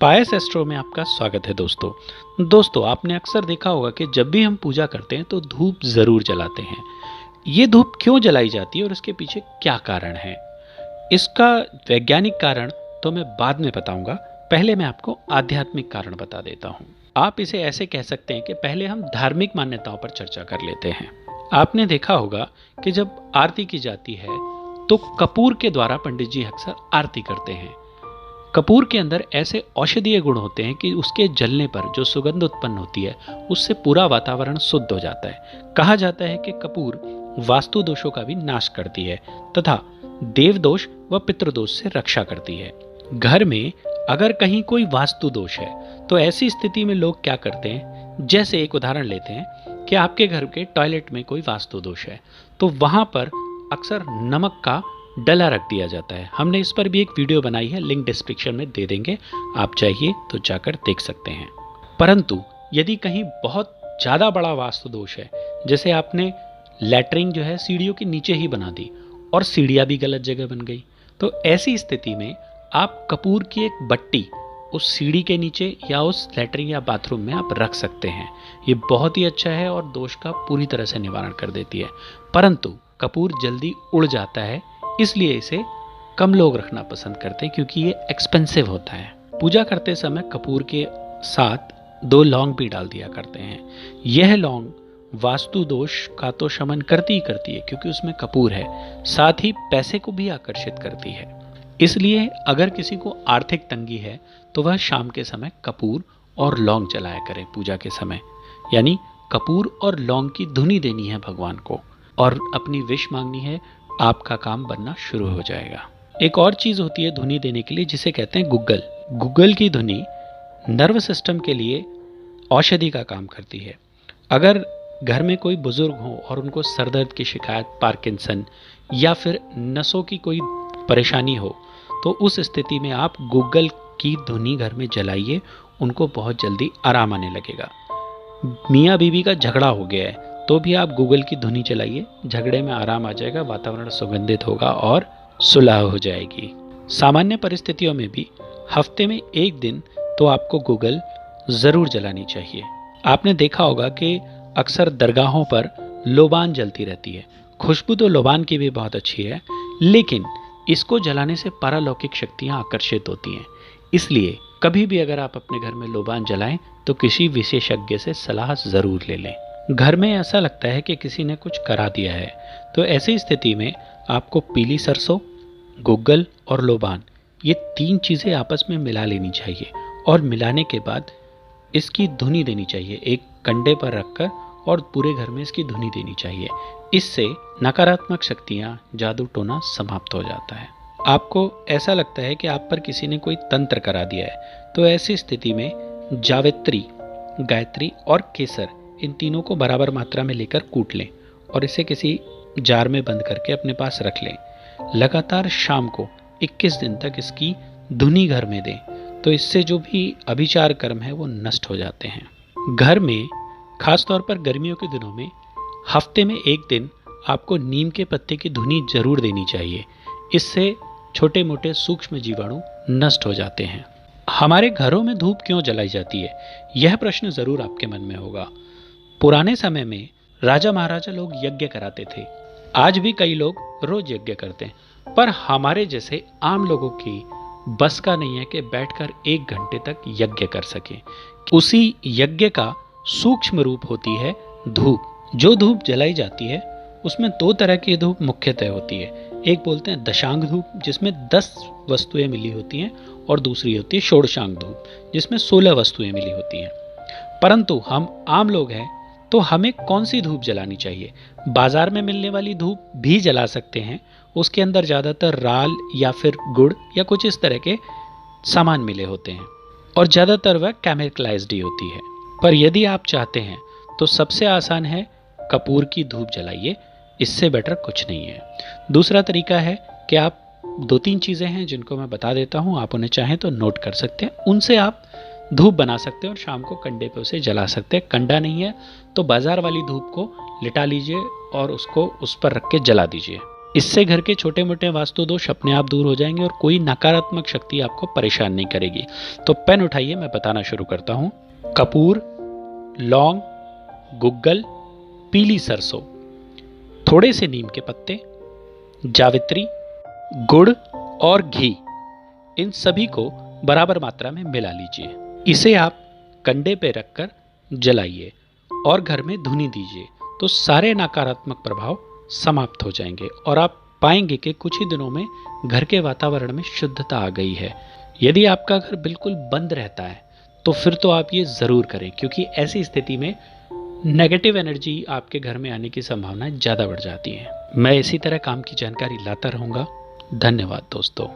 पायस astro में आपका स्वागत है दोस्तों आपने अक्सर देखा होगा कि जब भी हम पूजा करते हैं तो धूप ज़रूर जलाते हैं। ये धूप क्यों जलाई जाती है और इसके पीछे क्या कारण है, इसका वैज्ञानिक कारण तो मैं बाद में बताऊंगा। पहले मैं आपको आध्यात्मिक कारण बता देता हूँ। आप इसे ऐसे कह सकते हैं कि पहले हम धार्मिक मान्यताओं पर चर्चा कर लेते हैं। आपने देखा होगा कि जब आरती की जाती है तो कपूर के द्वारा पंडित जी अक्सर आरती करते हैं। कपूर के अंदर ऐसे औषधीय गुण होते हैं कि उसके जलने पर जो सुगंध उत्पन्न होती है उससे पूरा वातावरण शुद्ध हो जाता है। कहा जाता है कि कपूर वास्तु दोषों का भी नाश करती है तथा देव दोष व पितृदोष से रक्षा करती है। घर में अगर कहीं कोई वास्तु दोष है तो ऐसी स्थिति में लोग क्या करते हैं, जैसे एक उदाहरण लेते हैं कि आपके घर के टॉयलेट में कोई वास्तु दोष है तो वहां पर अक्सर नमक का डला रख दिया जाता है। हमने इस पर भी एक वीडियो बनाई है, लिंक डिस्क्रिप्शन में दे देंगे, आप चाहिए तो जाकर देख सकते हैं। परंतु यदि कहीं बहुत ज़्यादा बड़ा वास्तु दोष है, जैसे आपने लैटरिन जो है सीढ़ियों के नीचे ही बना दी और सीढ़ियाँ भी गलत जगह बन गई, तो ऐसी स्थिति में आप कपूर की एक बट्टी उस सीढ़ी के नीचे या उस लैटरिन या बाथरूम में आप रख सकते हैं। ये बहुत ही अच्छा है और दोष का पूरी तरह से निवारण कर देती है। परंतु कपूर जल्दी उड़ जाता है, इसलिए इसे कम लोग रखना पसंद करते हैं क्योंकि ये एक्सपेंसिव होता है। पूजा करते समय कपूर के साथ 2 लौंग भी डाल दिया करते हैं। यह लौंग वास्तु दोष का तो शमन करती ही करती है क्योंकि उसमें कपूर है, साथ ही पैसे को भी आकर्षित करती है। इसलिए अगर किसी को आर्थिक तंगी है तो वह शाम के समय कपूर और लौंग जलाया करे पूजा के समय, यानी कपूर और लौंग की धुनी देनी है भगवान को और अपनी विश मांगनी है, आपका काम बनना शुरू हो जाएगा। एक और चीज़ होती है धुनी देने के लिए जिसे कहते हैं गुग्गल। गुग्गल की धुनी नर्व सिस्टम के लिए औषधि का काम करती है। अगर घर में कोई बुजुर्ग हो और उनको सर दर्द की शिकायत, पार्किंसन या फिर नसों की कोई परेशानी हो तो उस स्थिति में आप गुग्गल की धुनी घर में जलाइए, उनको बहुत जल्दी आराम आने लगेगा। मियाँ बीवी का झगड़ा हो गया है तो भी आप गूगल की धुनी चलाइए, झगड़े में आराम आ जाएगा, वातावरण सुगंधित होगा और सुलह हो जाएगी। सामान्य परिस्थितियों में भी हफ्ते में 1 दिन तो आपको गूगल ज़रूर जलानी चाहिए। आपने देखा होगा कि अक्सर दरगाहों पर लोबान जलती रहती है। खुशबू तो लोबान की भी बहुत अच्छी है, लेकिन इसको जलाने से पारलौकिक शक्तियाँ आकर्षित होती हैं। इसलिए कभी भी अगर आप अपने घर में लोबान जलाएं तो किसी विशेषज्ञ से सलाह ज़रूर ले लें। घर में ऐसा लगता है कि किसी ने कुछ करा दिया है तो ऐसी स्थिति में आपको पीली सरसों, गुग्गल और लोबान ये 3 चीज़ें आपस में मिला लेनी चाहिए और मिलाने के बाद इसकी धुनी देनी चाहिए, एक कंडे पर रखकर और पूरे घर में इसकी धुनी देनी चाहिए। इससे नकारात्मक शक्तियाँ, जादू टोना समाप्त हो जाता है। आपको ऐसा लगता है कि आप पर किसी ने कोई तंत्र करा दिया है तो ऐसी स्थिति में जावित्री, गायत्री और केसर इन तीनों को बराबर मात्रा में लेकर कूट लें और इसे किसी जार में बंद करके अपने पास रख लें। लगातार शाम को 21 दिन तक इसकी धुनी घर में दें तो इससे जो भी अभिचार कर्म है वो नष्ट हो जाते हैं। घर में खासतौर पर गर्मियों के दिनों में हफ्ते में 1 दिन आपको नीम के पत्ते की धुनी जरूर देनी चाहिए। इससे छोटे मोटे सूक्ष्म जीवाणु नष्ट हो जाते हैं। हमारे घरों में धूप क्यों जलाई जाती है, यह प्रश्न जरूर आपके मन में होगा। पुराने समय में राजा महाराजा लोग यज्ञ कराते थे, आज भी कई लोग रोज यज्ञ करते हैं, पर हमारे जैसे आम लोगों की बस का नहीं है कि बैठकर 1 घंटे तक यज्ञ कर सकें। उसी यज्ञ का सूक्ष्म रूप होती है धूप। जो धूप जलाई जाती है उसमें 2 तरह की धूप मुख्यतः होती है। एक बोलते हैं दशांग धूप जिसमें 10 वस्तुएं मिली होती हैं और दूसरी होती है षोडशांग धूप जिसमें 16 वस्तुएं मिली होती हैं। परंतु हम आम लोग हैं तो हमें कौन सी धूप जलानी चाहिए? बाजार में मिलने वाली धूप भी जला सकते हैं, उसके अंदर ज़्यादातर राल या फिर गुड़ या कुछ इस तरह के सामान मिले होते हैं और ज़्यादातर वह केमिकलाइज्ड ही होती है। पर यदि आप चाहते हैं तो सबसे आसान है कपूर की धूप जलाइए, इससे बेटर कुछ नहीं है। दूसरा तरीका है कि आप 2-3 चीज़ें हैं जिनको मैं बता देता हूँ, आप उन्हें चाहें तो नोट कर सकते हैं, उनसे आप धूप बना सकते हैं और शाम को कंडे पे उसे जला सकते हैं। कंडा नहीं है तो बाजार वाली धूप को लिटा लीजिए और उसको उस पर रख के जला दीजिए। इससे घर के छोटे मोटे वास्तु दोष अपने आप दूर हो जाएंगे और कोई नकारात्मक शक्ति आपको परेशान नहीं करेगी। तो पेन उठाइए, मैं बताना शुरू करता हूँ। कपूर, लौंग, गुग्गल, पीली सरसों, थोड़े से नीम के पत्ते, जावित्री, गुड़ और घी, इन सभी को बराबर मात्रा में मिला लीजिए। इसे आप कंडे पे रखकर जलाइए और घर में धुनी दीजिए, तो सारे नकारात्मक प्रभाव समाप्त हो जाएंगे और आप पाएंगे कि कुछ ही दिनों में घर के वातावरण में शुद्धता आ गई है। यदि आपका घर बिल्कुल बंद रहता है तो फिर तो आप ये ज़रूर करें, क्योंकि ऐसी स्थिति में नेगेटिव एनर्जी आपके घर में आने की संभावना ज़्यादा बढ़ जाती है। मैं इसी तरह काम की जानकारी लाता रहूँगा। धन्यवाद दोस्तों।